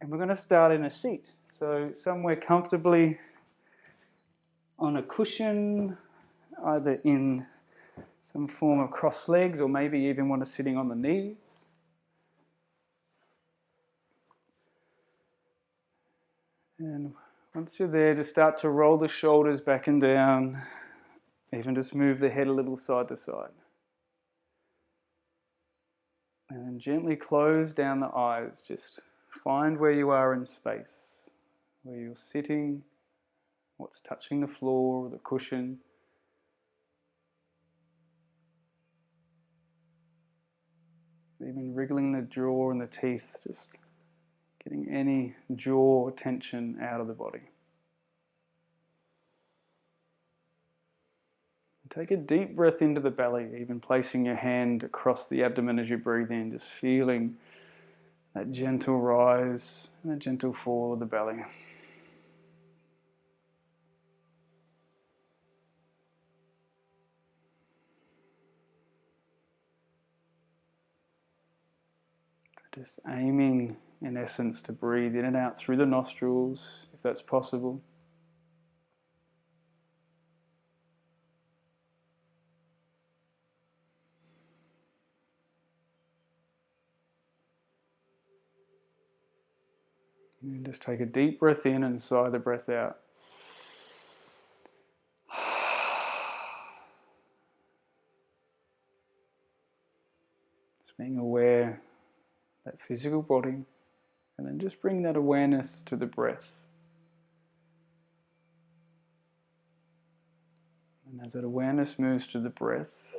And we're going to start in a seat. So somewhere comfortably on a cushion, either in some form of crossed legs, or maybe even one is sitting on the knees. And once you're there, just start to roll the shoulders back and down. Even just move the head a little side to side. And then gently close down the eyes. Just find where you are in space, where you're sitting, what's touching the floor or the cushion. Even wriggling the jaw and the teeth, just getting any jaw tension out of the body. Take a deep breath into the belly, even placing your hand across the abdomen as you breathe in, just feeling that gentle rise and a gentle fall of the belly. Just aiming, in essence, to breathe in and out through the nostrils, if that's possible. And just take a deep breath in and sigh the breath out. Just being aware of that physical body, and then just bring that awareness to the breath. And as that awareness moves to the breath,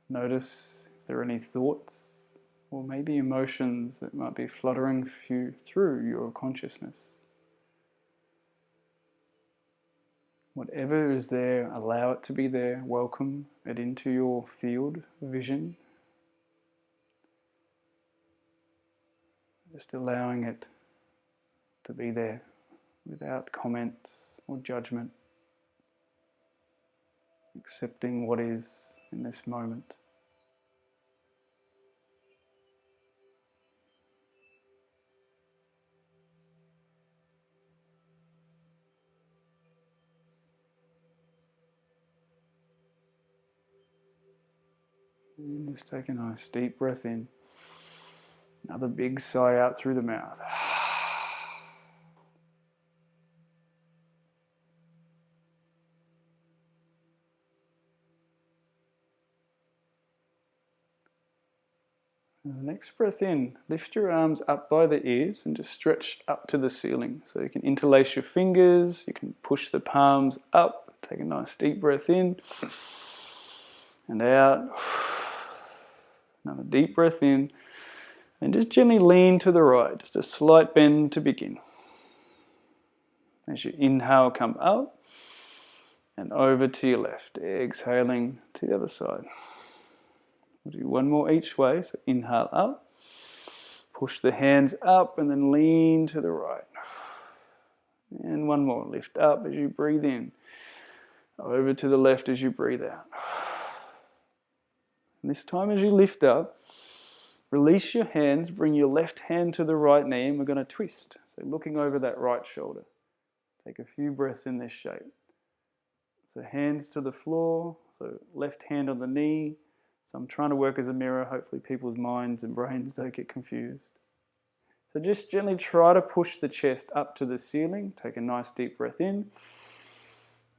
notice if there are any thoughts or maybe emotions that might be fluttering through your consciousness. Whatever is there, allow it to be there, welcome it into your field of vision. Just allowing it to be there without comment or judgment. Accepting what is in this moment. And just take a nice deep breath in. Another big sigh out through the mouth. And the next breath in, lift your arms up by the ears and just stretch up to the ceiling. So you can interlace your fingers, you can push the palms up, take a nice deep breath in and out. Another deep breath in, and just gently lean to the right, just a slight bend to begin. As you inhale, come up and over to your left, exhaling to the other side. We'll do one more each way, so inhale up, push the hands up and then lean to the right. And one more, lift up as you breathe in, over to the left as you breathe out. And this time as you lift up, release your hands, bring your left hand to the right knee, and we're going to twist. So looking over that right shoulder. Take a few breaths in this shape. So hands to the floor, so left hand on the knee. So I'm trying to work as a mirror. Hopefully people's minds and brains don't get confused. So just gently try to push the chest up to the ceiling. Take a nice deep breath in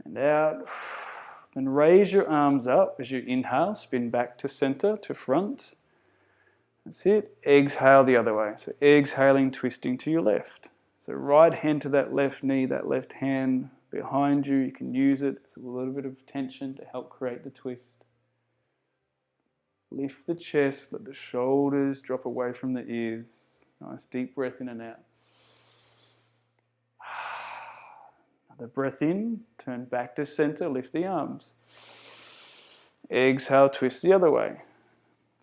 and out. Then raise your arms up as you inhale. Spin back to center, to front. That's it. Exhale the other way. So exhaling, twisting to your left. So right hand to that left knee, that left hand behind you. You can use it. It's a little bit of tension to help create the twist. Lift the chest, let the shoulders drop away from the ears. Nice deep breath in and out. Another breath in, turn back to center, lift the arms. Exhale, twist the other way.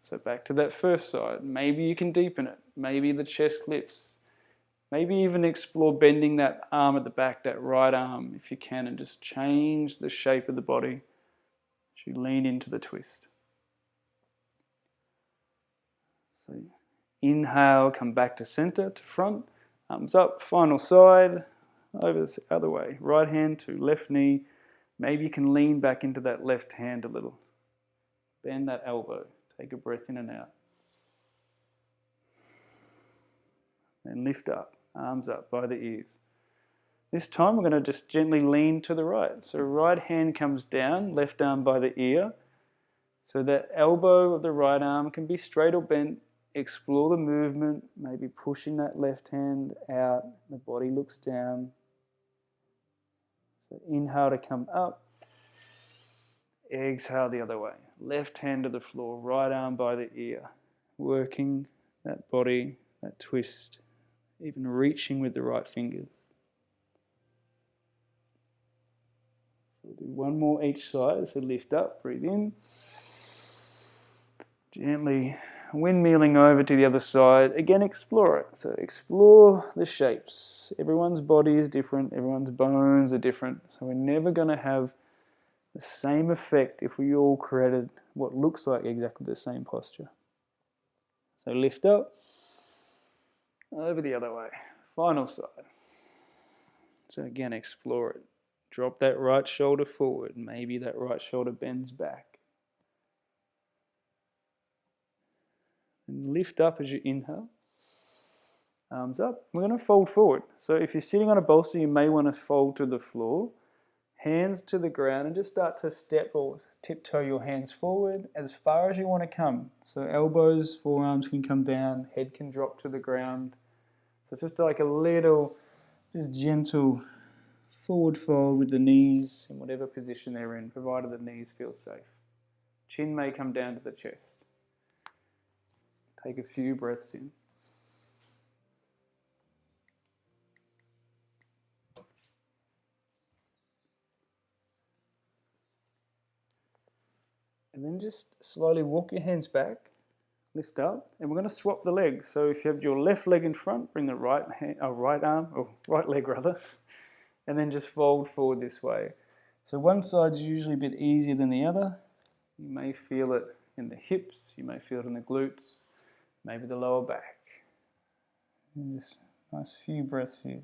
So back to that first side. Maybe you can deepen it. Maybe the chest lifts. Maybe even explore bending that arm at the back, that right arm, if you can, and just change the shape of the body as you lean into the twist. So inhale, come back to center, to front. Arms up, final side, over the other way. Right hand to left knee. Maybe you can lean back into that left hand a little. Bend that elbow. Take a breath in and out. And lift up, arms up by the ears. This time we're going to just gently lean to the right. So right hand comes down, left arm by the ear. So that elbow of the right arm can be straight or bent. Explore the movement, maybe pushing that left hand out. The body looks down. So inhale to come up. Exhale the other way. Left hand to the floor, right arm by the ear. Working that body, that twist. Even reaching with the right fingers. So we'll do one more each side. So lift up, breathe in. Gently windmilling over to the other side. Again, explore it. So explore the shapes. Everyone's body is different. Everyone's bones are different. So we're never going to have the same effect if we all created what looks like exactly the same posture. So lift up. Over the other way. Final side. So again, explore it. Drop that right shoulder forward. Maybe that right shoulder bends back. And lift up as you inhale. Arms up. We're going to fold forward. So if you're sitting on a bolster, you may want to fold to the floor. Hands to the ground and just start to step or tiptoe your hands forward as far as you want to come. So elbows, forearms can come down, head can drop to the ground. So it's just like a little, just gentle forward fold with the knees in whatever position they're in, provided the knees feel safe. Chin may come down to the chest. Take a few breaths in. And then just slowly walk your hands back, lift up, and we're going to swap the legs. So if you have your left leg in front, bring the right leg rather, and then just fold forward this way. So one side's usually a bit easier than the other. You may feel it in the hips, you may feel it in the glutes, maybe the lower back. And just nice few breaths here.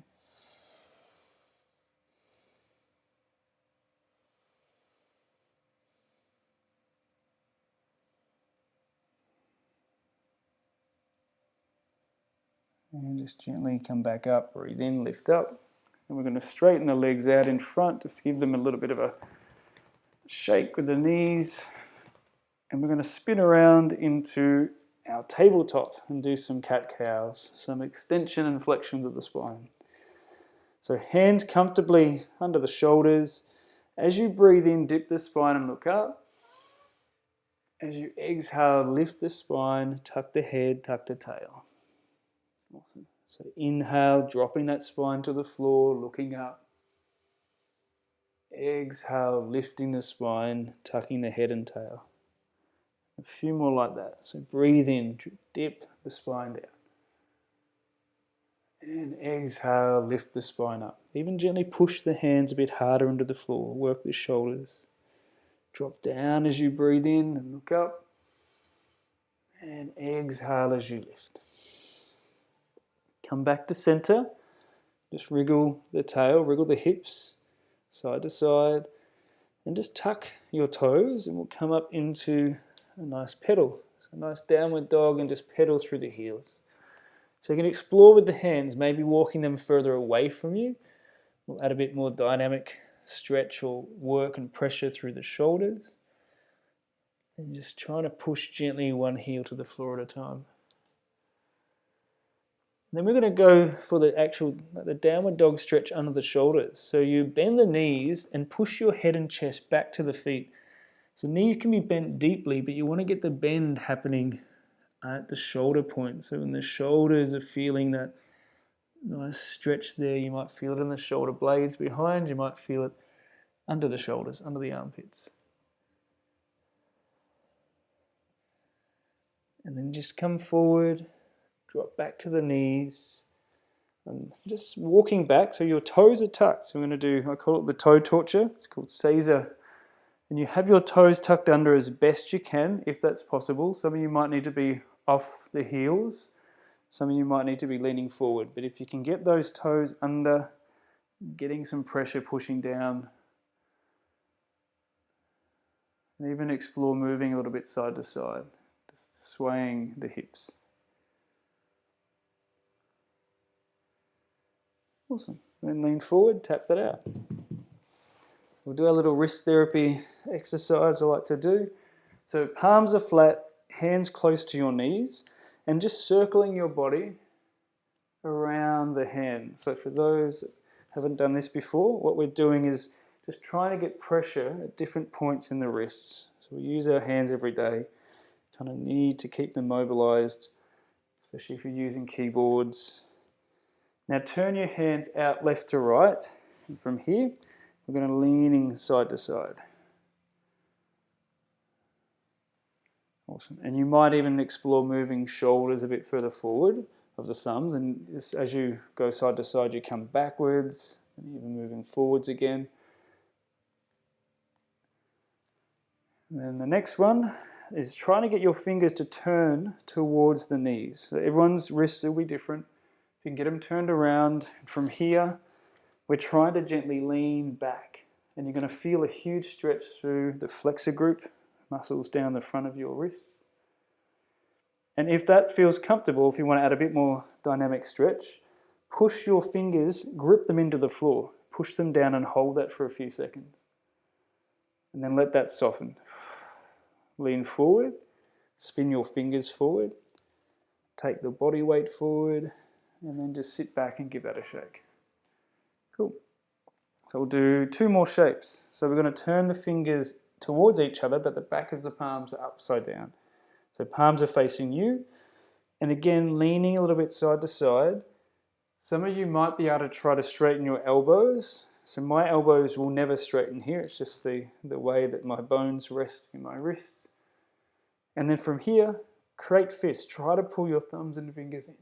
And just gently come back up, breathe in, lift up. And we're going to straighten the legs out in front, just give them a little bit of a shake with the knees. And we're going to spin around into our tabletop and do some cat-cows, some extension and flexions of the spine. So hands comfortably under the shoulders. As you breathe in, dip the spine and look up. As you exhale, lift the spine, tuck the head, tuck the tail. Awesome. So inhale, dropping that spine to the floor, looking up. Exhale, lifting the spine, tucking the head and tail. A few more like that. So breathe in, dip the spine down. And exhale, lift the spine up. Even gently push the hands a bit harder into the floor. Work the shoulders. Drop down as you breathe in and look up. And exhale as you lift. Come back to center. Just wriggle the tail, wriggle the hips side to side. And just tuck your toes and we'll come up into a nice pedal. So a nice downward dog and just pedal through the heels. So you can explore with the hands, maybe walking them further away from you. We'll add a bit more dynamic stretch or work and pressure through the shoulders. And just trying to push gently one heel to the floor at a time. And then we're going to go for the downward dog stretch under the shoulders. So you bend the knees and push your head and chest back to the feet. So knees can be bent deeply, but you want to get the bend happening at the shoulder point. So when the shoulders are feeling that nice stretch there, you might feel it in the shoulder blades behind, you might feel it under the shoulders, under the armpits. And then just come forward, drop back to the knees, and just walking back, so your toes are tucked. So we're going to do, I call it the toe torture, it's called Caesar. And you have your toes tucked under as best you can, if that's possible. Some of you might need to be off the heels. Some of you might need to be leaning forward, but if you can get those toes under, getting some pressure pushing down, and even explore moving a little bit side to side, just swaying the hips. Awesome. Then lean forward, tap that out. We'll do our little wrist therapy exercise I like to do. So palms are flat, hands close to your knees, and just circling your body around the hand. So for those that haven't done this before, what we're doing is just trying to get pressure at different points in the wrists. So we use our hands every day, kind of need to keep them mobilized, especially if you're using keyboards. Now turn your hands out left to right, and from here we're going to leaning side to side. Awesome. And you might even explore moving shoulders a bit further forward of the thumbs, and as you go side to side you come backwards and even moving forwards again. And then the next one is trying to get your fingers to turn towards the knees. So everyone's wrists will be different. If you can get them turned around, from here we're trying to gently lean back, and you're going to feel a huge stretch through the flexor group muscles down the front of your wrists. And if that feels comfortable, if you want to add a bit more dynamic stretch, push your fingers, grip them into the floor, push them down and hold that for a few seconds. And then let that soften. Lean forward, spin your fingers forward, take the body weight forward, and then just sit back and give that a shake. Cool. So we'll do two more shapes. So we're going to turn the fingers towards each other, but the back of the palms are upside down. So palms are facing you, and again leaning a little bit side to side. Some of you might be able to try to straighten your elbows. So my elbows will never straighten here, it's just the way that my bones rest in my wrists. And then from here, create fists. Try to pull your thumbs and fingers in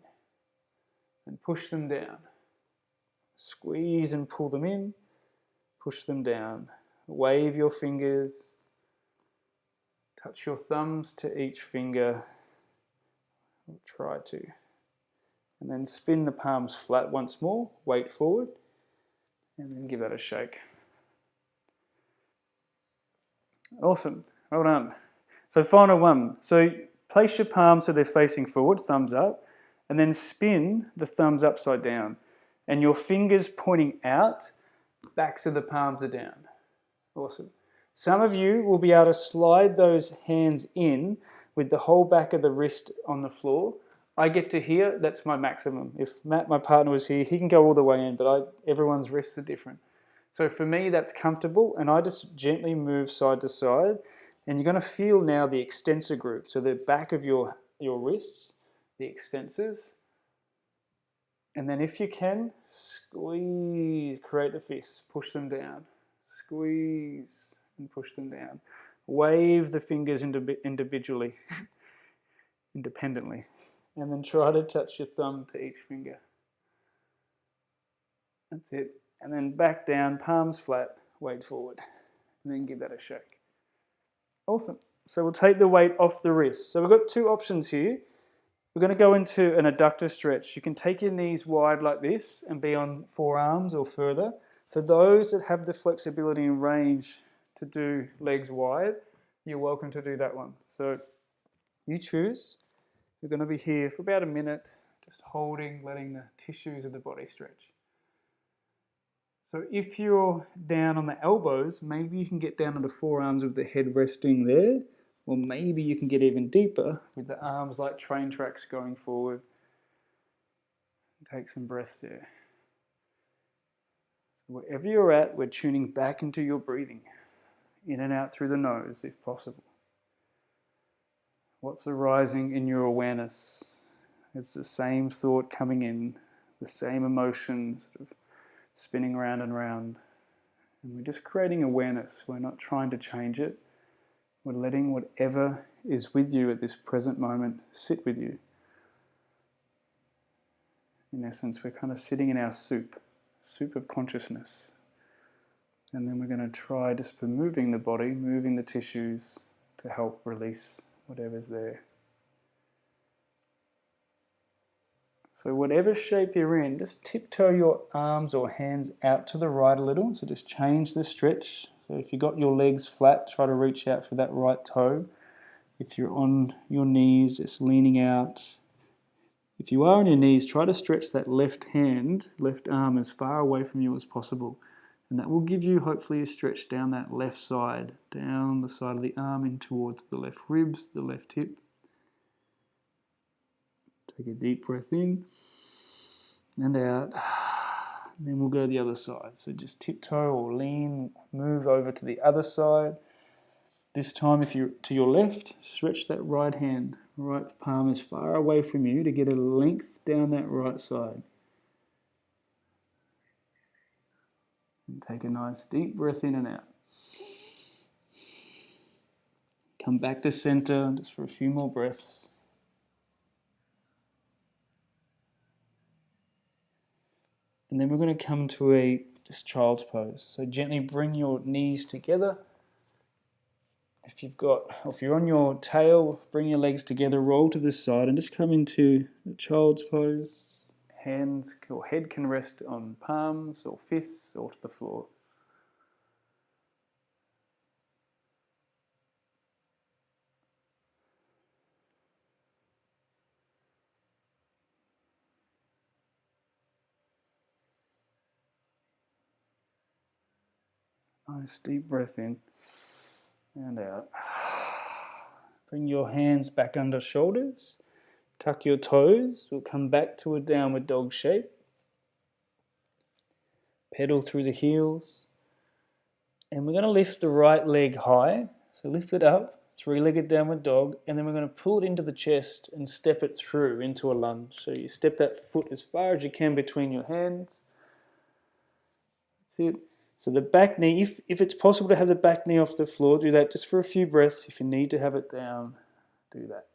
and push them down. Squeeze and pull them in, push them down. Wave your fingers. Touch your thumbs to each finger. Try to. And then spin the palms flat once more, weight forward, and then give that a shake. Awesome, well done. So final one. So place your palms so they're facing forward, thumbs up, and then spin the thumbs upside down. And your fingers pointing out, backs of the palms are down. Awesome. Some of you will be able to slide those hands in with the whole back of the wrist on the floor. I get to here, that's my maximum. If Matt, my partner, was here, he can go all the way in, but everyone's wrists are different. So for me, that's comfortable, and I just gently move side to side, and you're going to feel now the extensor group. So the back of your wrists, the extensors, and then if you can, squeeze, create the fists, push them down, squeeze and push them down. Wave the fingers individually, independently, and then try to touch your thumb to each finger. That's it. And then back down, palms flat, weight forward, and then give that a shake. Awesome. So we'll take the weight off the wrist. So we've got two options here. We're going to go into an adductor stretch. You can take your knees wide like this and be on forearms or further. For those that have the flexibility and range to do legs wide, you're welcome to do that one. So you choose. You're going to be here for about a minute, just holding, letting the tissues of the body stretch. So if you're down on the elbows, maybe you can get down on the forearms with the head resting there, or maybe you can get even deeper with the arms like train tracks going forward. Take some breaths there. So wherever you're at, we're tuning back into your breathing, in and out through the nose if possible. What's arising in your awareness? It's the same thought coming in, the same emotion sort of spinning round and round. And we're just creating awareness. We're not trying to change it. We're letting whatever is with you at this present moment sit with you. In essence, we're kind of sitting in our soup of consciousness. And then we're going to try just by moving the body, moving the tissues to help release whatever's there. So whatever shape you're in, just tiptoe your arms or hands out to the right a little. So just change the stretch. So if you've got your legs flat, try to reach out for that right toe. If you're on your knees, just leaning out. If you are on your knees, try to stretch that left hand, left arm as far away from you as possible. And that will give you hopefully a stretch down that left side, down the side of the arm in towards the left ribs, the left hip. Take a deep breath in and out. And then we'll go the other side. So just tiptoe or lean, move over to the other side. This time, if you're to your left, stretch that right hand, right palm as far away from you to get a length down that right side. And take a nice deep breath in and out. Come back to center just for a few more breaths. And then we're going to come to a just child's pose. So gently bring your knees together. If you're on your tail, bring your legs together, roll to the side, and just come into the child's pose. Hands or head can rest on palms or fists or to the floor. Nice deep breath in and out. Bring your hands back under shoulders. Tuck your toes. We'll come back to a downward dog shape. Pedal through the heels. And we're going to lift the right leg high. So lift it up, three-legged downward dog, and then we're going to pull it into the chest and step it through into a lunge. So you step that foot as far as you can between your hands. That's it. So the back knee, if it's possible to have the back knee off the floor, do that just for a few breaths. If you need to have it down, do that.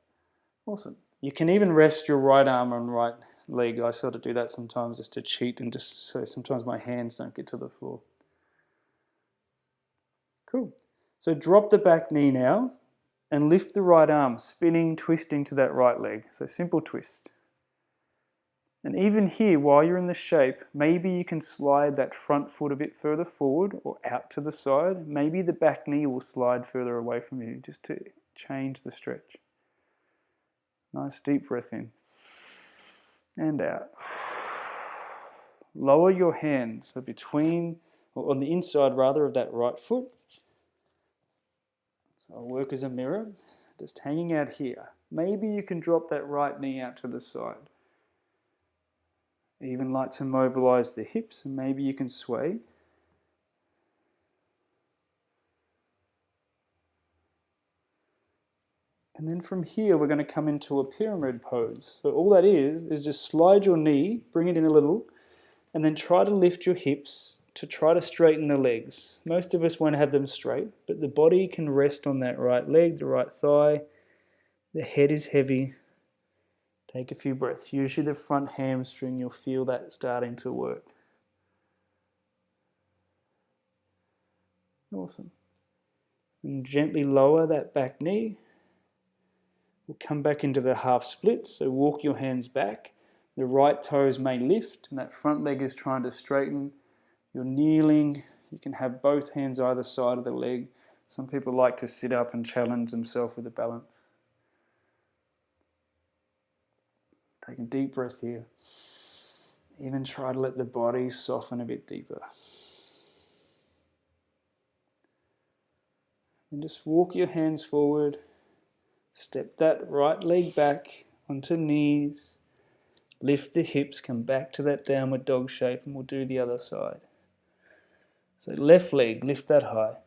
Awesome. You can even rest your right arm on right leg. I sort of do that sometimes just to cheat and just so sometimes my hands don't get to the floor. Cool. So drop the back knee now and lift the right arm, spinning, twisting to that right leg. So simple twist. And even here, while you're in the shape, maybe you can slide that front foot a bit further forward or out to the side. Maybe the back knee will slide further away from you just to change the stretch. Nice deep breath in and out. Lower your hand, so between, or on the inside rather, of that right foot. So I'll work as a mirror, just hanging out here. Maybe you can drop that right knee out to the side. Even like to mobilize the hips, and maybe you can sway. And then from here, we're going to come into a pyramid pose. So all that is just slide your knee, bring it in a little, and then try to lift your hips to try to straighten the legs. Most of us won't have them straight, but the body can rest on that right leg, the right thigh. The head is heavy. Take a few breaths. Usually the front hamstring, you'll feel that starting to work. Awesome. And gently lower that back knee. We'll come back into the half split. So walk your hands back. The right toes may lift and that front leg is trying to straighten. You're kneeling. You can have both hands either side of the leg. Some people like to sit up and challenge themselves with a balance. Take a deep breath here. Even try to let the body soften a bit deeper. And just walk your hands forward. Step that right leg back onto knees. Lift the hips, come back to that downward dog shape, and we'll do the other side. So left leg, lift that high.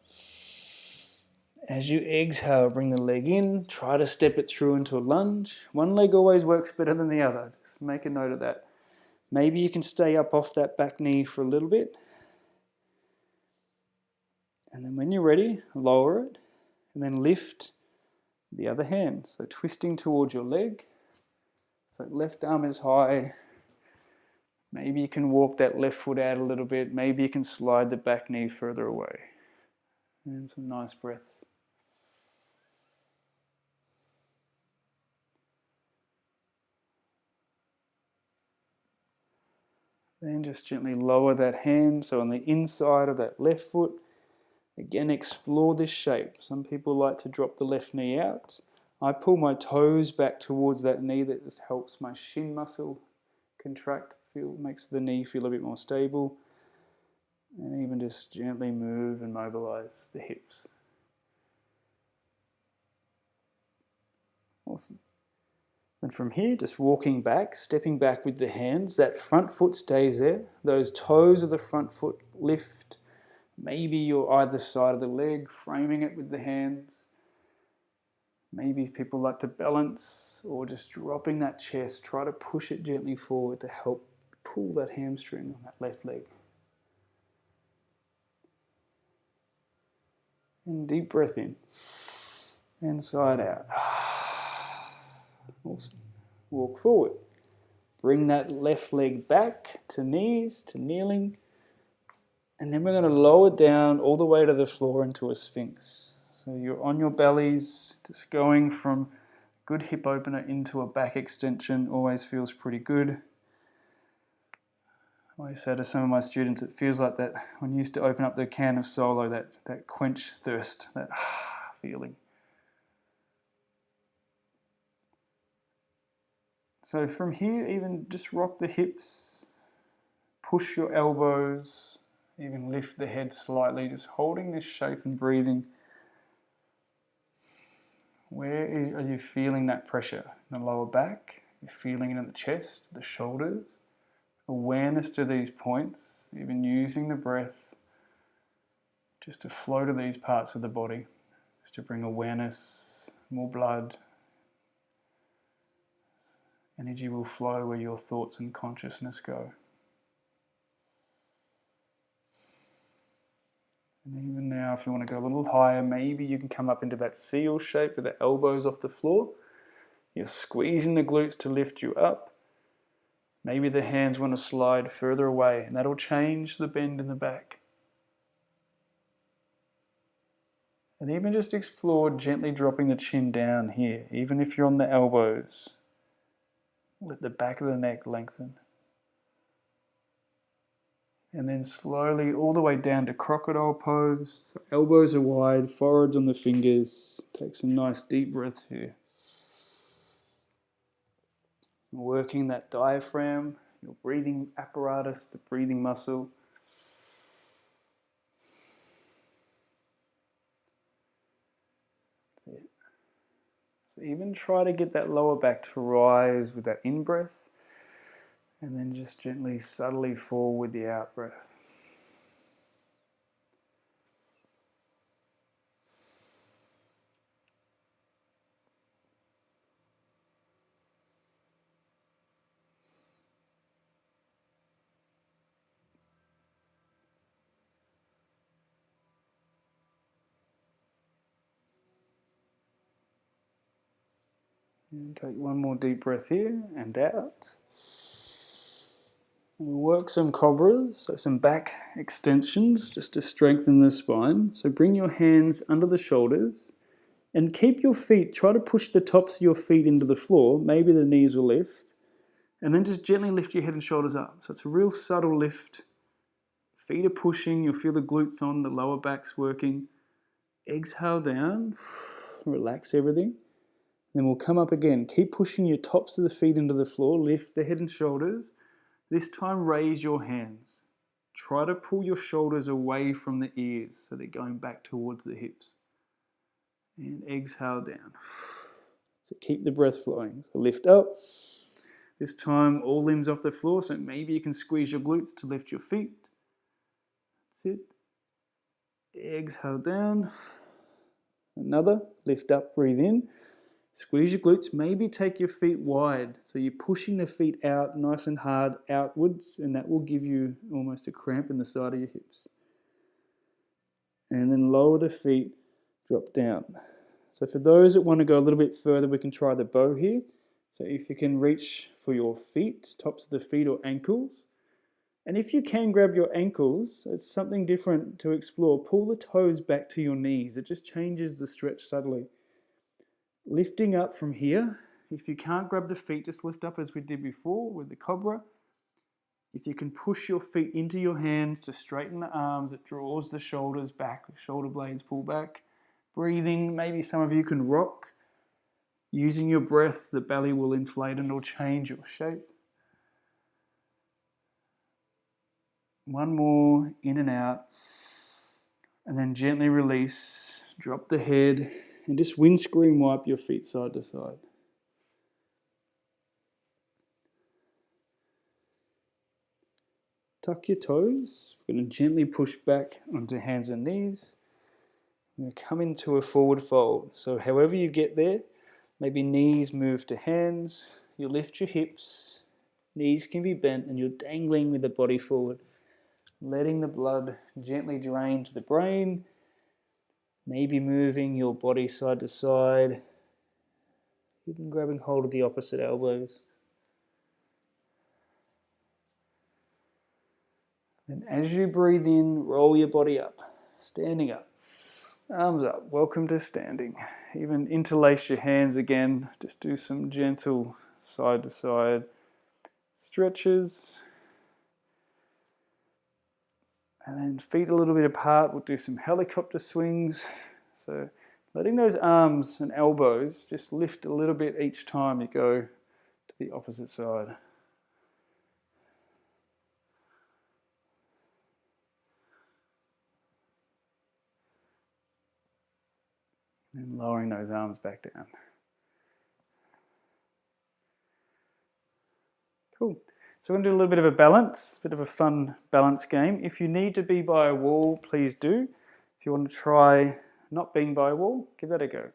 As you exhale, bring the leg in, try to step it through into a lunge. One leg always works better than the other. Just make a note of that. Maybe you can stay up off that back knee for a little bit. And then when you're ready, lower it and then lift the other hand. So twisting towards your leg. So left arm is high. Maybe you can walk that left foot out a little bit. Maybe you can slide the back knee further away. And some nice breaths. Then just gently lower that hand, so on the inside of that left foot. Again, explore this shape. Some people like to drop the left knee out. I pull my toes back towards that knee. That just helps my shin muscle contract, makes the knee feel a bit more stable. And even just gently move and mobilize the hips. Awesome. And from here, just walking back, stepping back with the hands, that front foot stays there. Those toes of the front foot lift. Maybe you're either side of the leg, framing it with the hands. Maybe people like to balance, or just dropping that chest. Try to push it gently forward to help pull that hamstring on that left leg. And deep breath in. Inside out. Awesome. Walk forward. Bring that left leg back to knees, to kneeling. And then we're going to lower down all the way to the floor into a sphinx. So you're on your bellies, just going from good hip opener into a back extension always feels pretty good. I always say to some of my students, it feels like that when you used to open up the can of Solo, that quench thirst, that feeling. So from here, even just rock the hips, push your elbows, even lift the head slightly, just holding this shape and breathing. Where are you feeling that pressure? In the lower back? You're feeling it in the chest, the shoulders? Awareness to these points, even using the breath just to flow to these parts of the body, just to bring awareness, more blood. Energy will flow where your thoughts and consciousness go. And even now, if you want to go a little higher, maybe you can come up into that seal shape with the elbows off the floor. You're squeezing the glutes to lift you up. Maybe the hands want to slide further away, and that'll change the bend in the back. And even just explore gently dropping the chin down here, even if you're on the elbows. Let the back of the neck lengthen. And then slowly all the way down to crocodile pose. So elbows are wide, foreheads on the fingers. Take some nice deep breaths here. Working that diaphragm, your breathing apparatus, the breathing muscle. That's it. So even try to get that lower back to rise with that in-breath, and then just gently, subtly fall with the out-breath. And take one more deep breath here and out. We'll work some cobras, so some back extensions just to strengthen the spine. So bring your hands under the shoulders and keep your feet, try to push the tops of your feet into the floor. Maybe the knees will lift. And then just gently lift your head and shoulders up. So it's a real subtle lift. Feet are pushing, you'll feel the glutes on, the lower back's working. Exhale down, relax everything. Then we'll come up again. Keep pushing your tops of the feet into the floor. Lift the head and shoulders. This time raise your hands. Try to pull your shoulders away from the ears so they're going back towards the hips. And exhale down. So keep the breath flowing. So lift up. This time all limbs off the floor, so maybe you can squeeze your glutes to lift your feet. That's it. Exhale down. Another. Lift up, breathe in. Squeeze your glutes, maybe take your feet wide. So you're pushing the feet out nice and hard outwards, and that will give you almost a cramp in the side of your hips. And then lower the feet, drop down. So for those that want to go a little bit further, we can try the bow here. So if you can reach for your feet, tops of the feet or ankles. And if you can grab your ankles, it's something different to explore. Pull the toes back to your knees. It just changes the stretch subtly. Lifting up from here. If you can't grab the feet, just lift up as we did before with the cobra. If you can push your feet into your hands to straighten the arms, it draws the shoulders back, the shoulder blades pull back. Breathing, maybe some of you can rock. Using your breath, the belly will inflate and it'll change your shape. One more, in and out. And then gently release, drop the head, and just windscreen wipe your feet side to side. Tuck your toes. We're going to gently push back onto hands and knees. We're going to come into a forward fold. So however you get there, maybe knees move to hands. You lift your hips. Knees can be bent and you're dangling with the body forward. Letting the blood gently drain to the brain. Maybe moving your body side to side. Even grabbing hold of the opposite elbows. And as you breathe in, roll your body up, standing up, arms up, welcome to standing. Even interlace your hands again, just do some gentle side to side stretches. And then feet a little bit apart, we'll do some helicopter swings. So letting those arms and elbows just lift a little bit each time you go to the opposite side. And lowering those arms back down. Cool. So we're going to do a little bit of a balance, a bit of a fun balance game. If you need to be by a wall, please do. If you want to try not being by a wall, give that a go.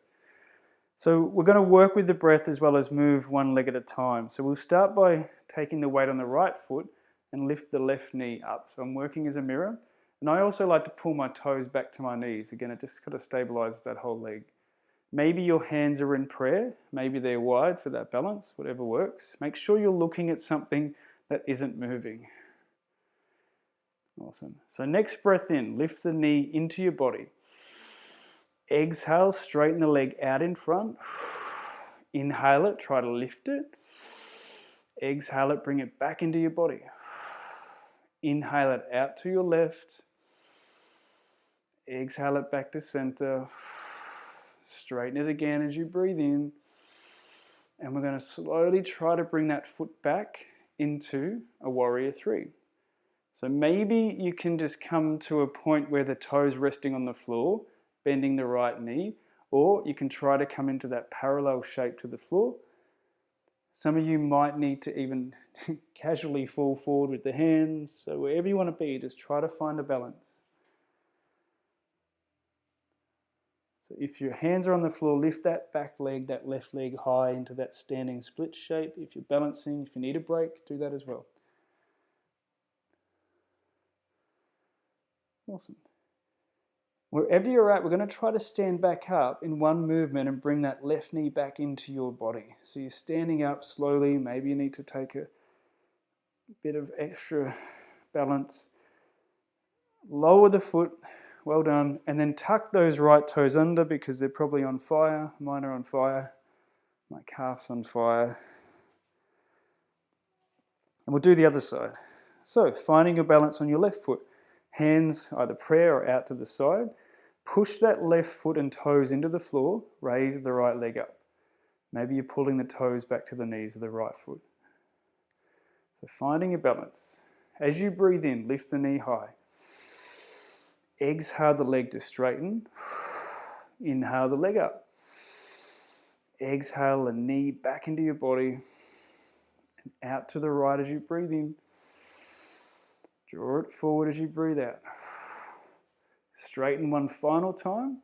So we're going to work with the breath as well as move one leg at a time. So we'll start by taking the weight on the right foot and lift the left knee up. So I'm working as a mirror. And I also like to pull my toes back to my knees. Again, it just kind of stabilizes that whole leg. Maybe your hands are in prayer. Maybe they're wide for that balance, whatever works. Make sure you're looking at something that isn't moving. Awesome. So next breath in, lift the knee into your body. Exhale, straighten the leg out in front. Inhale it, try to lift it. Exhale it, bring it back into your body. Inhale it out to your left. Exhale it back to center. Straighten it again as you breathe in. And we're going to slowly try to bring that foot back into a warrior three. So maybe you can just come to a point where the toes resting on the floor, bending the right knee, or you can try to come into that parallel shape to the floor. Some of you might need to even casually fall forward with the hands. So wherever you want to be, just try to find a balance. So if your hands are on the floor, lift that back leg, that left leg high into that standing split shape. If you're balancing, if you need a break, do that as well. Awesome. Wherever you're at, we're going to try to stand back up in one movement and bring that left knee back into your body. So you're standing up slowly. Maybe you need to take a bit of extra balance. Lower the foot. Well done. And then tuck those right toes under because they're probably on fire. Mine are on fire. My calf's on fire. And we'll do the other side. So finding your balance on your left foot. Hands either prayer or out to the side. Push that left foot and toes into the floor. Raise the right leg up. Maybe you're pulling the toes back to the knees of the right foot. So finding your balance. As you breathe in, lift the knee high. Exhale the leg to straighten. Inhale the leg up. Exhale the knee back into your body. And out to the right as you breathe in. Draw it forward as you breathe out. Straighten one final time.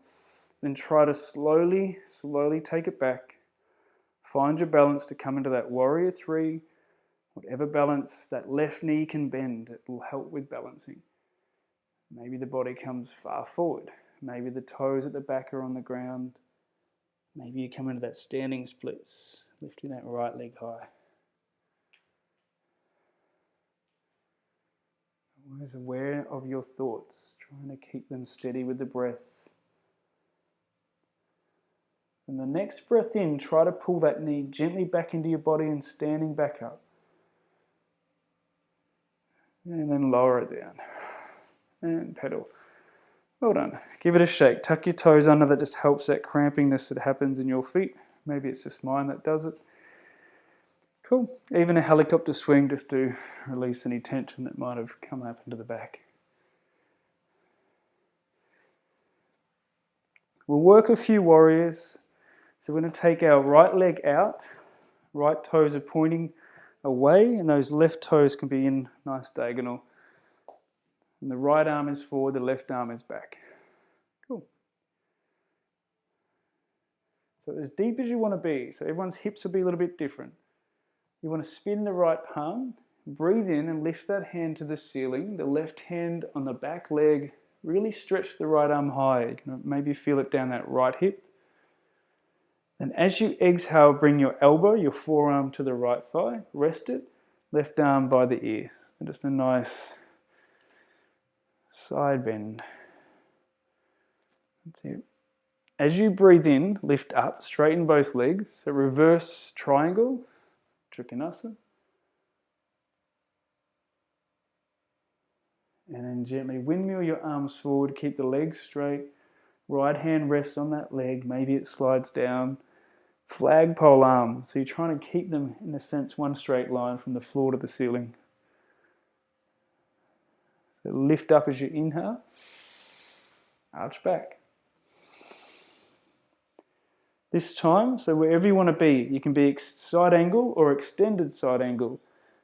Then try to slowly take it back. Find your balance to come into that warrior three. Whatever balance that left knee can bend, it will help with balancing. Maybe the body comes far forward. Maybe the toes at the back are on the ground. Maybe you come into that standing splits, lifting that right leg high. Always aware of your thoughts, trying to keep them steady with the breath. And the next breath in, try to pull that knee gently back into your body and standing back up. And then lower it down. And pedal. Well done. Give it a shake. Tuck your toes under. That just helps that crampiness that happens in your feet. Maybe it's just mine that does it. Cool. Even a helicopter swing just to release any tension that might have come up into the back. We'll work a few warriors. So we're going to take our right leg out. Right toes are pointing away, and those left toes can be in nice diagonal. And the right arm is forward, the left arm is back. Cool. So as deep as you want to be. So everyone's hips will be a little bit different. You want to spin the right palm, breathe in and lift that hand to the ceiling. The left hand on the back leg, really stretch the right arm high. You can maybe feel it down that right hip. And as you exhale, bring your elbow, your forearm to the right thigh, rest it, left arm by the ear. And just a nice side bend. That's it. As you breathe in, lift up, straighten both legs. So reverse triangle, Trikonasana. And then gently windmill your arms forward, keep the legs straight. Right hand rests on that leg, maybe it slides down. Flagpole arm, so you're trying to keep them, in a sense, one straight line from the floor to the ceiling. So lift up as you inhale, arch back. This time, so wherever you want to be, you can be side angle or extended side angle.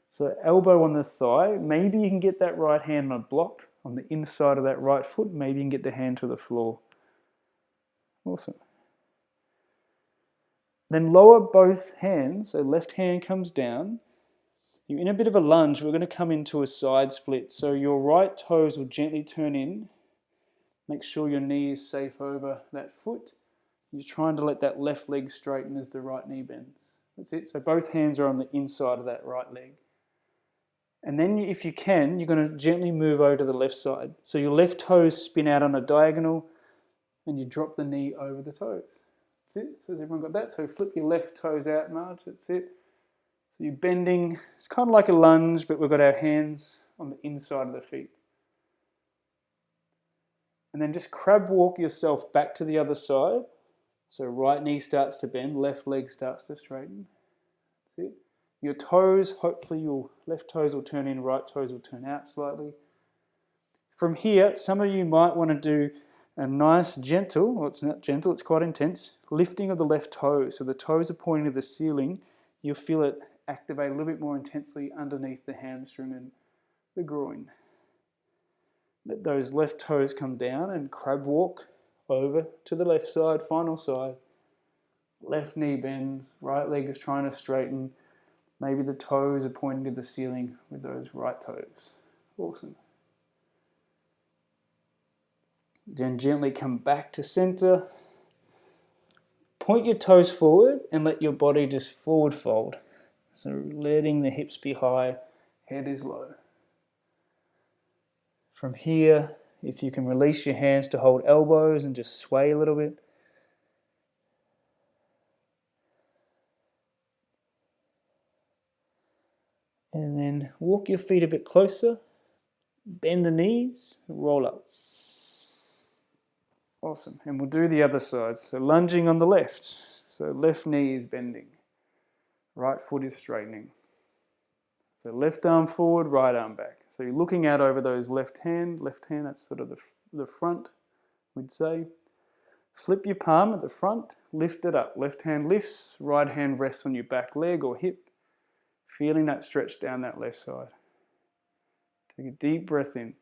So elbow on the thigh, maybe you can get that right hand on a block on the inside of that right foot, maybe you can get the hand to the floor. Awesome. Then lower both hands, so left hand comes down. You're in a bit of a lunge, we're going to come into a side split. So your right toes will gently turn in. Make sure your knee is safe over that foot. You're trying to let that left leg straighten as the right knee bends. That's it. So both hands are on the inside of that right leg. And then if you can, you're going to gently move over to the left side. So your left toes spin out on a diagonal and you drop the knee over the toes. That's it. So has everyone got that? So flip your left toes out, Marge. That's it. So you're bending. It's kind of like a lunge, but we've got our hands on the inside of the feet. And then just crab walk yourself back to the other side. So right knee starts to bend, left leg starts to straighten. That's it. Your toes, hopefully your left toes will turn in, right toes will turn out slightly. From here, some of you might want to do a nice gentle, well it's not gentle, it's quite intense, lifting of the left toe. So the toes are pointing to the ceiling. You'll feel it activate a little bit more intensely underneath the hamstring and the groin. Let those left toes come down and crab walk over to the left side, final side. Left knee bends, right leg is trying to straighten. Maybe the toes are pointing to the ceiling with those right toes. Awesome. Then gently come back to center. Point your toes forward and let your body just forward fold. So letting the hips be high, head is low. From here, if you can release your hands to hold elbows and just sway a little bit. And then walk your feet a bit closer. Bend the knees, roll up. Awesome. And we'll do the other side. So lunging on the left. So left knee is bending. Right foot is straightening. So left arm forward, right arm back. So you're looking out over those left hand, that's sort of the front, we'd say. Flip your palm at the front, lift it up. Left hand lifts, right hand rests on your back leg or hip. Feeling that stretch down that left side. Take a deep breath in.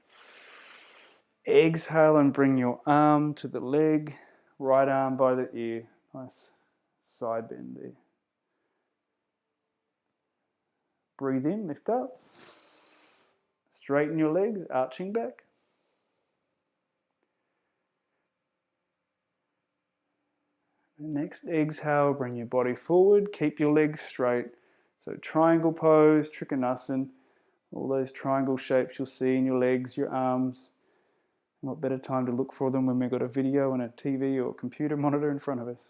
Exhale and bring your arm to the leg, right arm by the ear. Nice side bend there. Breathe in, lift up. Straighten your legs, arching back. Next exhale, bring your body forward, keep your legs straight. So triangle pose, Trikonasana, all those triangle shapes you'll see in your legs, your arms. What better time to look for them when we've got a video and a TV or computer monitor in front of us.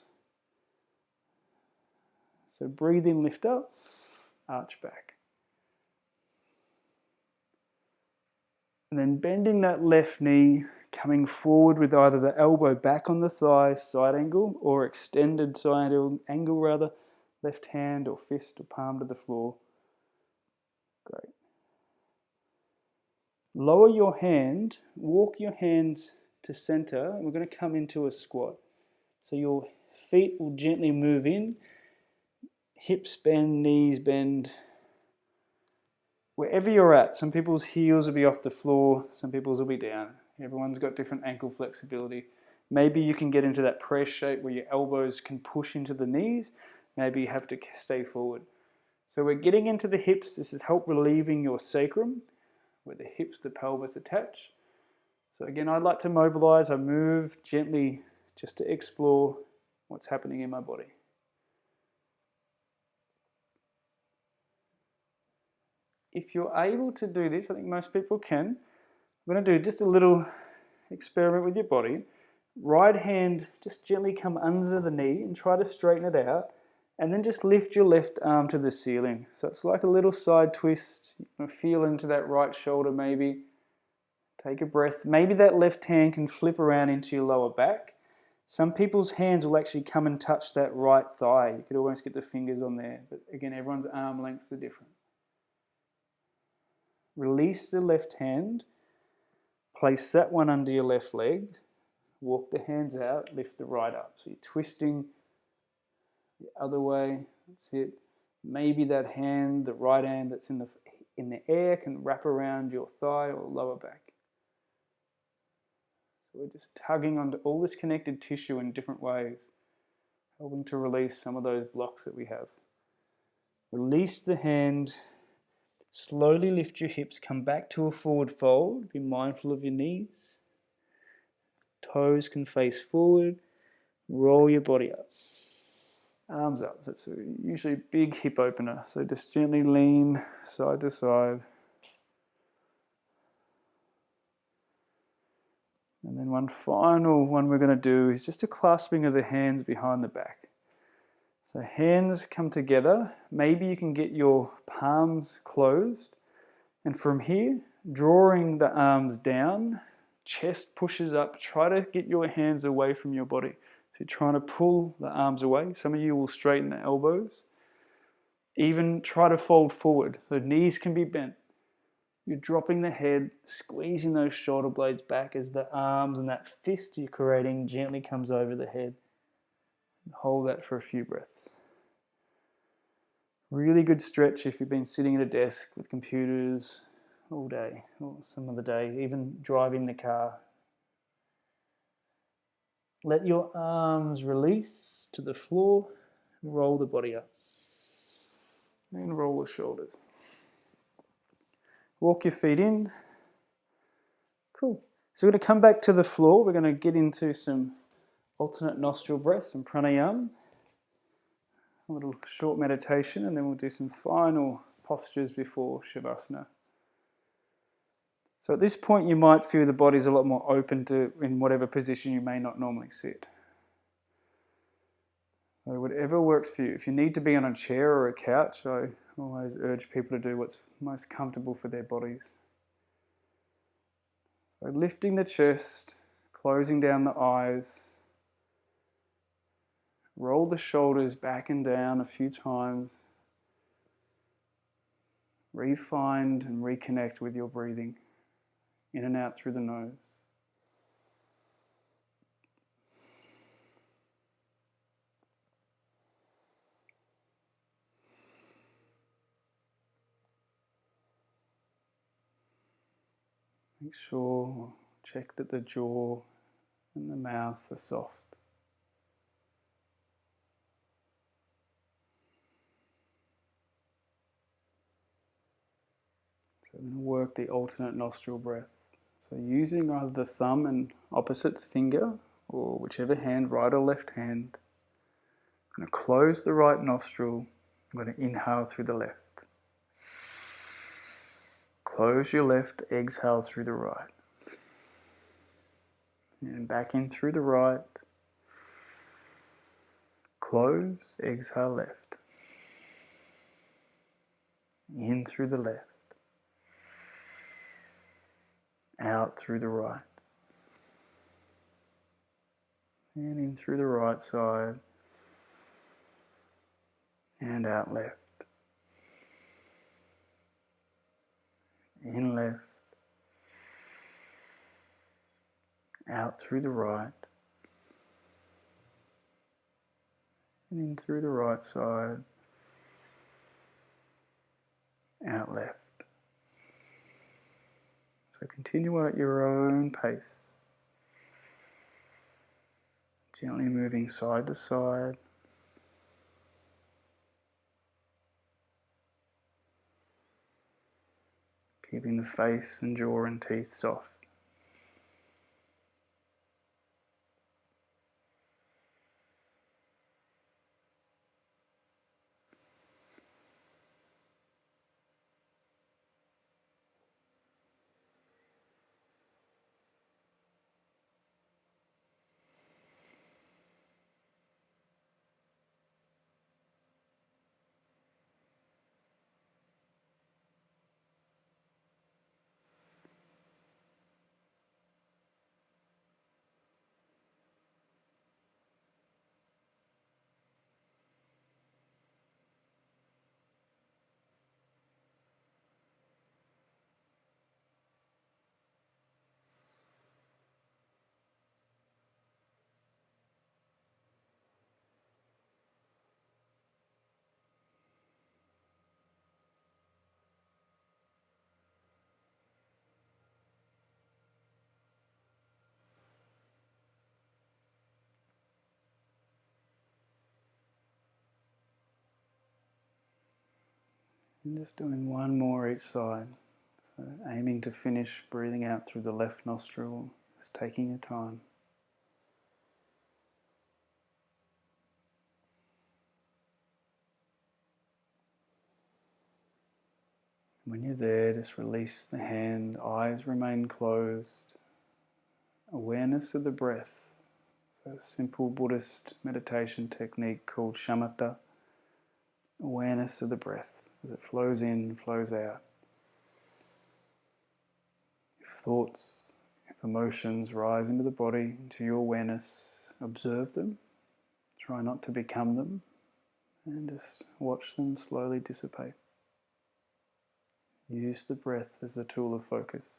So breathe in, lift up, arch back. And then bending that left knee, coming forward with either the elbow back on the thigh, side angle, or extended side angle rather, left hand or fist or palm to the floor. Great. Lower your hand, walk your hands to center, and we're going to come into a squat. So your feet will gently move in, hips bend, knees bend. Wherever you're at, some people's heels will be off the floor, some people's will be down. Everyone's got different ankle flexibility. Maybe you can get into that press shape where your elbows can push into the knees. Maybe you have to stay forward. So we're getting into the hips. This is help relieving your sacrum, where the hips, the pelvis attach. So again, I'd like to mobilize. I move gently just to explore what's happening in my body. If you're able to do this, I think most people can. I'm going to do just a little experiment with your body. Right hand, just gently come under the knee and try to straighten it out. And then just lift your left arm to the ceiling. So it's like a little side twist. You can feel into that right shoulder maybe. Take a breath. Maybe that left hand can flip around into your lower back. Some people's hands will actually come and touch that right thigh. You could almost get the fingers on there. But again, everyone's arm lengths are different. Release the left hand. Place that one under your left leg. Walk the hands out. Lift the right up. So you're twisting the other way. That's it. Maybe that hand, the right hand that's in the air, can wrap around your thigh or lower back. So we're just tugging onto all this connected tissue in different ways, helping to release some of those blocks that we have. Release the hand. Slowly lift your hips. Come back to a forward fold. Be mindful of your knees. Toes can face forward. Roll your body up. Arms up. That's usually a big hip opener. So just gently lean side to side. And then one final one we're going to do is just a clasping of the hands behind the back. So hands come together. Maybe you can get your palms closed. And from here, drawing the arms down, chest pushes up. Try to get your hands away from your body. So you're trying to pull the arms away. Some of you will straighten the elbows. Even try to fold forward. So knees can be bent. You're dropping the head, squeezing those shoulder blades back as the arms and that fist you're creating gently comes over the head. Hold that for a few breaths. Really good stretch if you've been sitting at a desk with computers all day, or some of the day, even driving the car. Let your arms release to the floor, roll the body up. And roll the shoulders. Walk your feet in. Cool. So we're going to come back to the floor. We're going to get into some alternate nostril breaths and pranayama. A little short meditation, and then we'll do some final postures before Shavasana. So at this point you might feel the body's a lot more open to in whatever position you may not normally sit. So whatever works for you. If you need to be on a chair or a couch, I always urge people to do what's most comfortable for their bodies. So lifting the chest, closing down the eyes. Roll the shoulders back and down a few times. Re-find and reconnect with your breathing. In and out through the nose. Make sure, check that the jaw and the mouth are soft. So I'm going to work the alternate nostril breath. So using either the thumb and opposite finger, or whichever hand, right or left hand, I'm going to close the right nostril. I'm going to inhale through the left. Close your left, exhale through the right. And back in through the right. Close, exhale left. In through the left. out through the right. And in through the right side. And out left. In left. Out through the right. And in through the right side. Out left. So continue at your own pace. Gently moving side to side. Keeping the face and jaw and teeth soft. And just doing one more each side. So aiming to finish breathing out through the left nostril. Just taking your time. When you're there, just release the hand, eyes remain closed. Awareness of the breath. So a simple Buddhist meditation technique called shamatha. Awareness of the breath as it flows in, flows out. If thoughts, if emotions rise into the body, into your awareness, observe them. Try not to become them, and just watch them slowly dissipate. Use the breath as a tool of focus.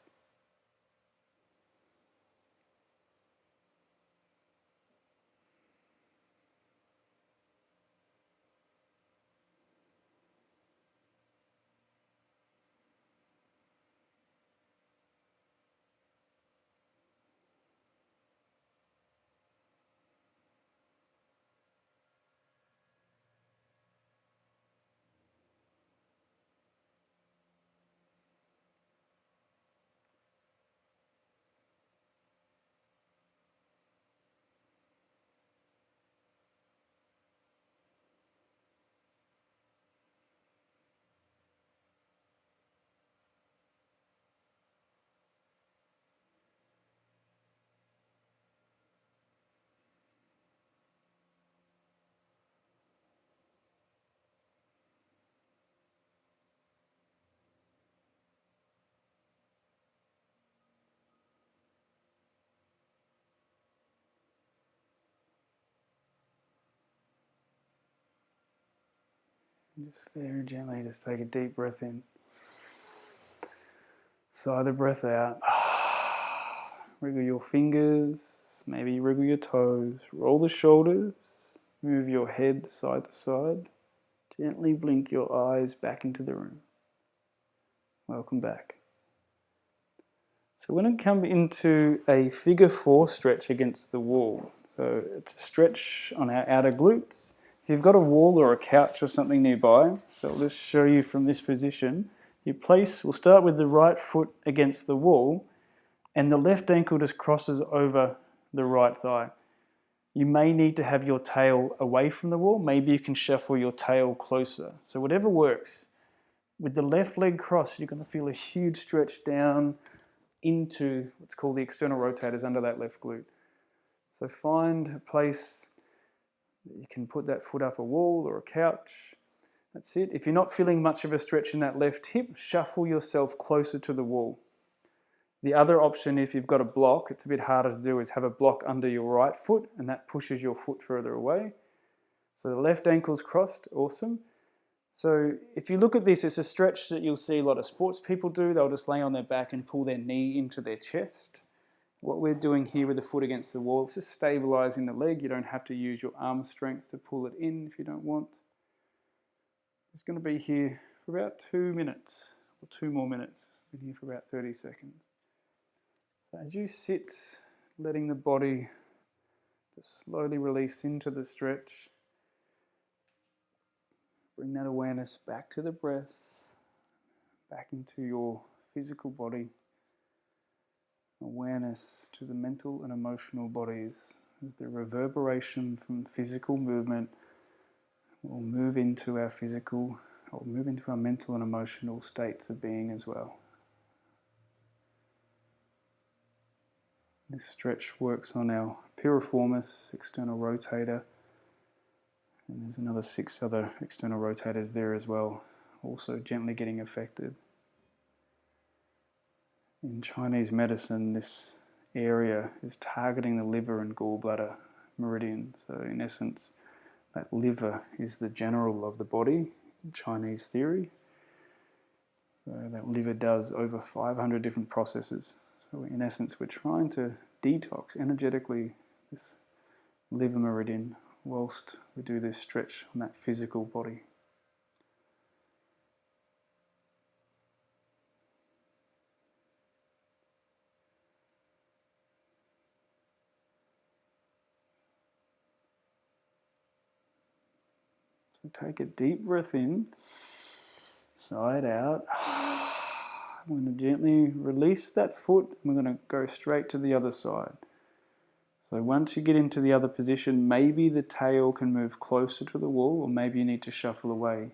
And just very gently, just take a deep breath in. Sigh the breath out. Wriggle your fingers, maybe wriggle your toes, roll the shoulders, move your head side to side. Gently blink your eyes back into the room. Welcome back. So we're going to come into a figure 4 stretch against the wall. So it's a stretch on our outer glutes. If you've got a wall or a couch or something nearby, so I'll just show you from this position. We'll start with the right foot against the wall, and the left ankle just crosses over the right thigh. You may need to have your tail away from the wall. Maybe you can shuffle your tail closer. So whatever works. With the left leg crossed, you're going to feel a huge stretch down into what's called the external rotators under that left glute. So find a place that you can put that foot up a wall or a couch. That's it. If you're not feeling much of a stretch in that left hip, shuffle yourself closer to the wall. The other option, if you've got a block, it's a bit harder to do, is have a block under your right foot, and that pushes your foot further away. So the left ankle's crossed, awesome. So if you look at this, it's a stretch that you'll see a lot of sports people do. They'll just lay on their back and pull their knee into their chest. What we're doing here with the foot against the wall is just stabilizing the leg. You don't have to use your arm strength to pull it in if you don't want. It's going to be here for about 2 minutes, or 2 more minutes. Been here for about 30 seconds. So as you sit, letting the body just slowly release into the stretch, bring that awareness back to the breath, back into your physical body. Awareness to the mental and emotional bodies. As the reverberation from physical movement will move into our physical, or move into our mental and emotional states of being as well. This stretch works on our piriformis, external rotator, and there's another 6 other external rotators there as well, also gently getting affected. In Chinese medicine, this area is targeting the liver and gallbladder meridian. So in essence, that liver is the general of the body in Chinese theory. So that liver does over 500 different processes. So in essence, we're trying to detox energetically this liver meridian whilst we do this stretch on that physical body. So take a deep breath in, side out. I'm going to gently release that foot. We're going to go straight to the other side. So once you get into the other position, maybe the tail can move closer to the wall, or maybe you need to shuffle away.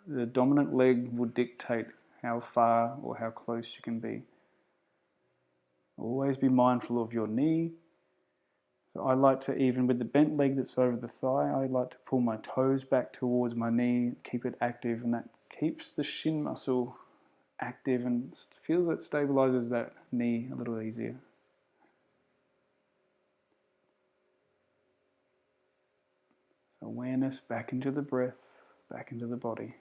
The dominant leg will dictate how far or how close you can be. Always be mindful of your knee. So I like to, even with the bent leg that's over the thigh, I like to pull my toes back towards my knee, keep it active, and that keeps the shin muscle active and feels that stabilizes that knee a little easier. So awareness back into the breath, back into the body.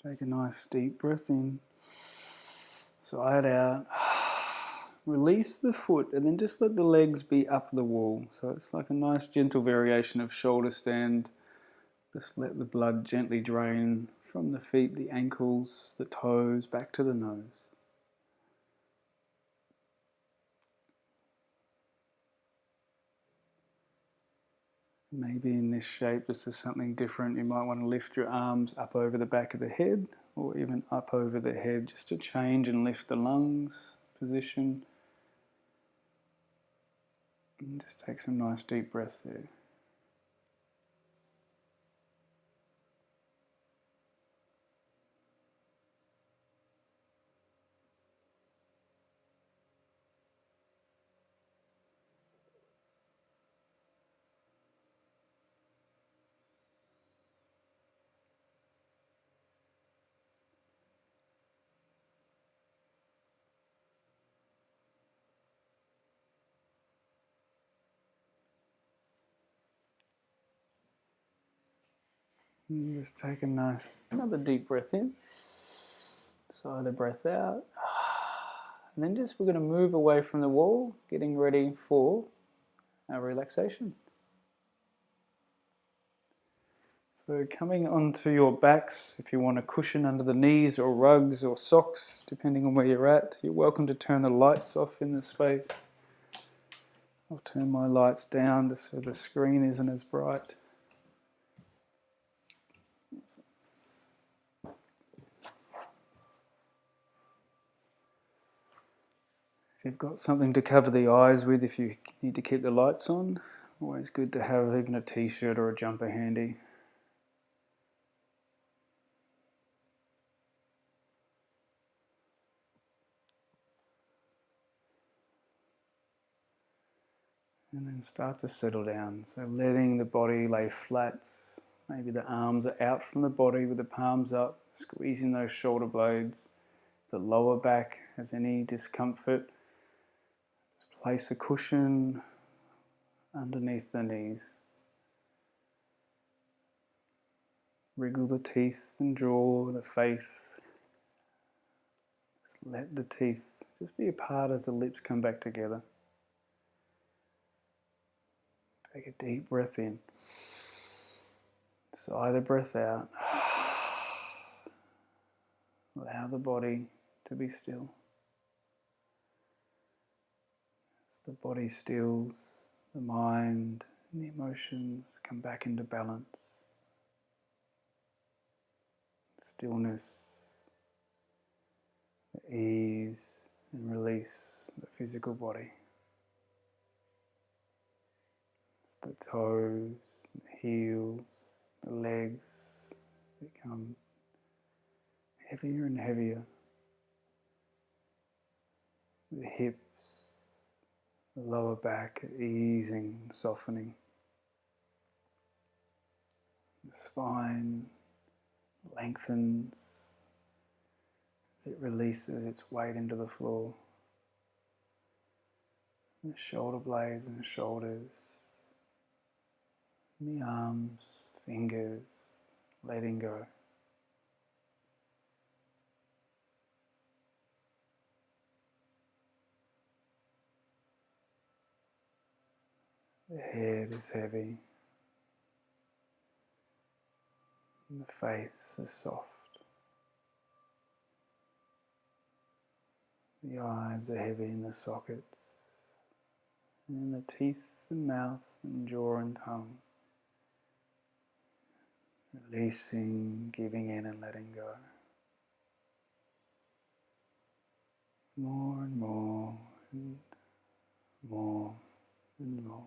Take a nice deep breath in, side out, release the foot, and then just let the legs be up the wall. So it's like a nice gentle variation of shoulder stand. Just let the blood gently drain from the feet, the ankles, the toes, back to the nose. Maybe in this shape, this is something different. You might want to lift your arms up over the back of the head, or even up over the head, just to change and lift the lungs position. And just take some nice deep breaths there. And just take a nice, another deep breath in. Sigh the breath out. And then we're going to move away from the wall, getting ready for our relaxation. So coming onto your backs, if you want a cushion under the knees or rugs or socks, depending on where you're at, you're welcome to turn the lights off in the space. I'll turn my lights down just so the screen isn't as bright. If you've got something to cover the eyes with, if you need to keep the lights on, always good to have even a t-shirt or a jumper handy. And then start to settle down. So letting the body lay flat. Maybe the arms are out from the body with the palms up, squeezing those shoulder blades. The lower back has any discomfort, just place a cushion underneath the knees. Wriggle the teeth and jaw, the face. Just let the teeth just be apart as the lips come back together. Take a deep breath in. Sigh the breath out. Allow the body to be still. As the body stills, the mind and the emotions come back into balance. Stillness, the ease and release of the physical body. As the toes, the heels, the legs become heavier and heavier. The hips, the lower back easing and softening. The spine lengthens as it releases its weight into the floor. The shoulder blades and shoulders, and the arms, fingers, letting go. The head is heavy, and the face is soft. The eyes are heavy in the sockets, and in the teeth and mouth and jaw and tongue. Releasing, giving in and letting go. More and more and more and more.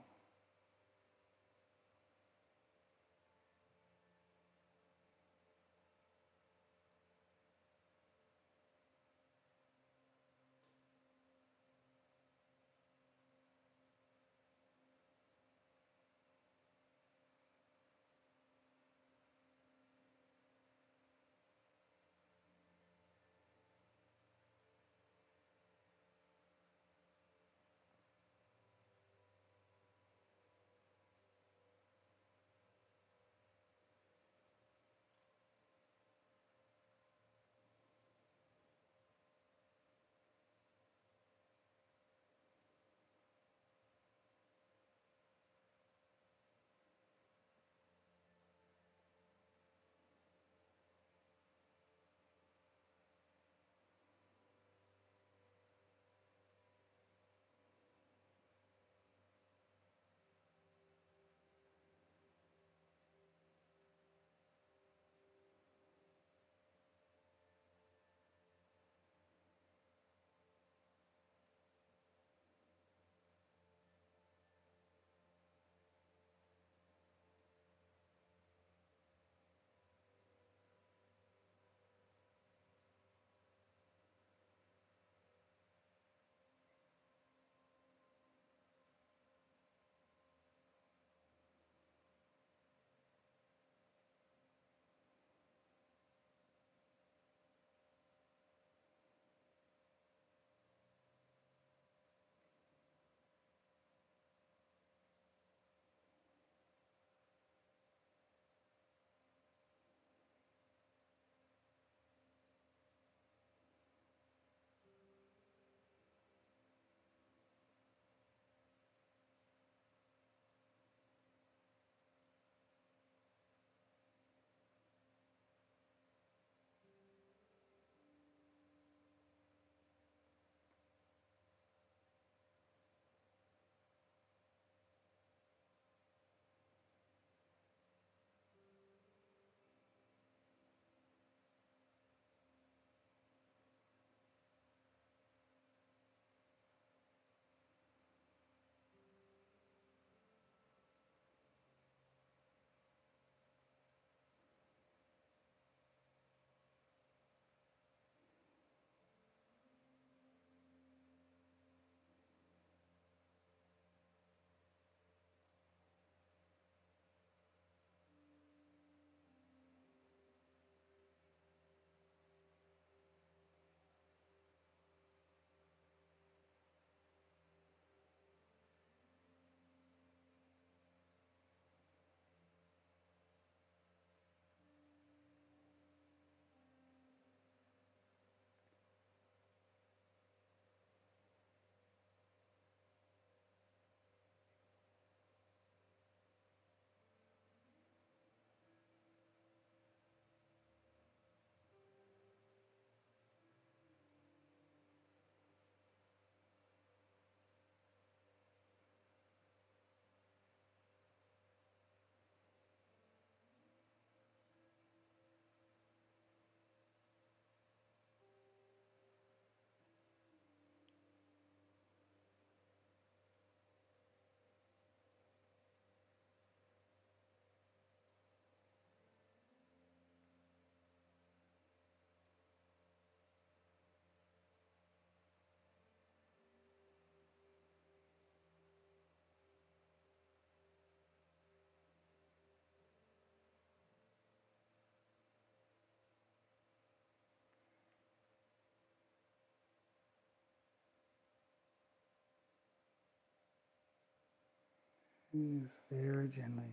Just very gently,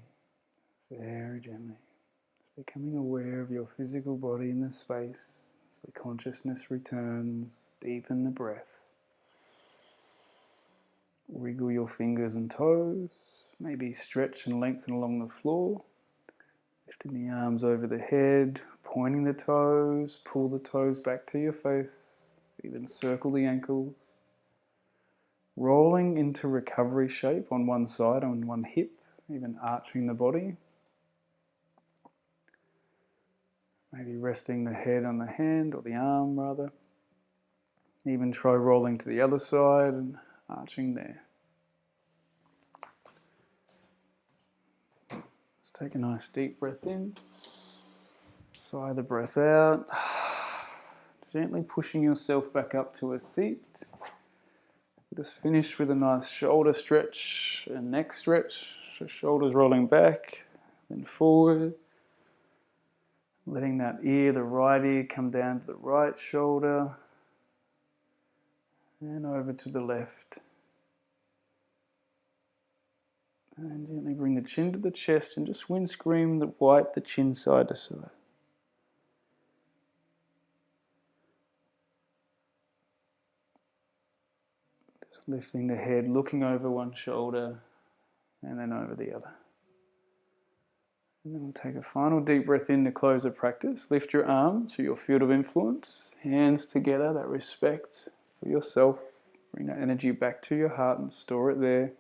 very gently. Just becoming aware of your physical body in the space as the consciousness returns. Deepen the breath. Wriggle your fingers and toes. Maybe stretch and lengthen along the floor. Lifting the arms over the head, pointing the toes, pull the toes back to your face, even circle the ankles. Rolling into recovery shape on one side, on one hip, even arching the body. Maybe resting the head on the hand, or the arm rather. Even try rolling to the other side and arching there. Let's take a nice deep breath in. Sigh the breath out. Gently pushing yourself back up to a seat. Just finish with a nice shoulder stretch and neck stretch. So shoulders rolling back, then forward. Letting that ear, the right ear, come down to the right shoulder. And over to the left. And gently bring the chin to the chest and just windscreen the wipe the chin side to side. Just lifting the head, looking over one shoulder and then over the other. And then we'll take a final deep breath in to close the practice. Lift your arms to your field of influence. Hands together, that respect for yourself. Bring that energy back to your heart and store it there.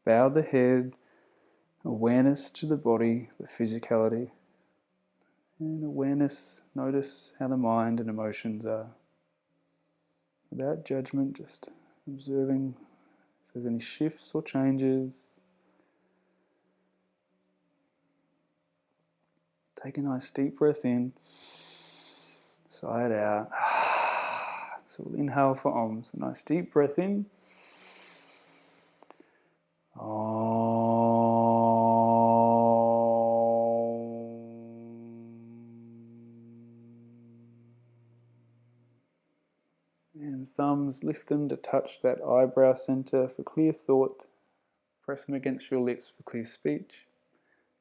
Bow the head. Awareness to the body, the physicality. And awareness, notice how the mind and emotions are. Without judgment, just observing if there's any shifts or changes. Take a nice deep breath in, sigh it out. So we'll inhale for Om. So nice deep breath in. And thumbs, lift them to touch that eyebrow center for clear thought. Press them against your lips for clear speech.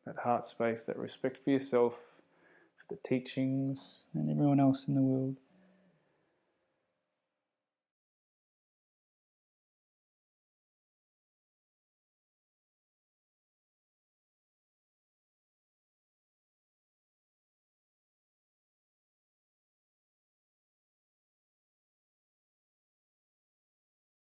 That heart space, that respect for yourself, for the teachings and everyone else in the world.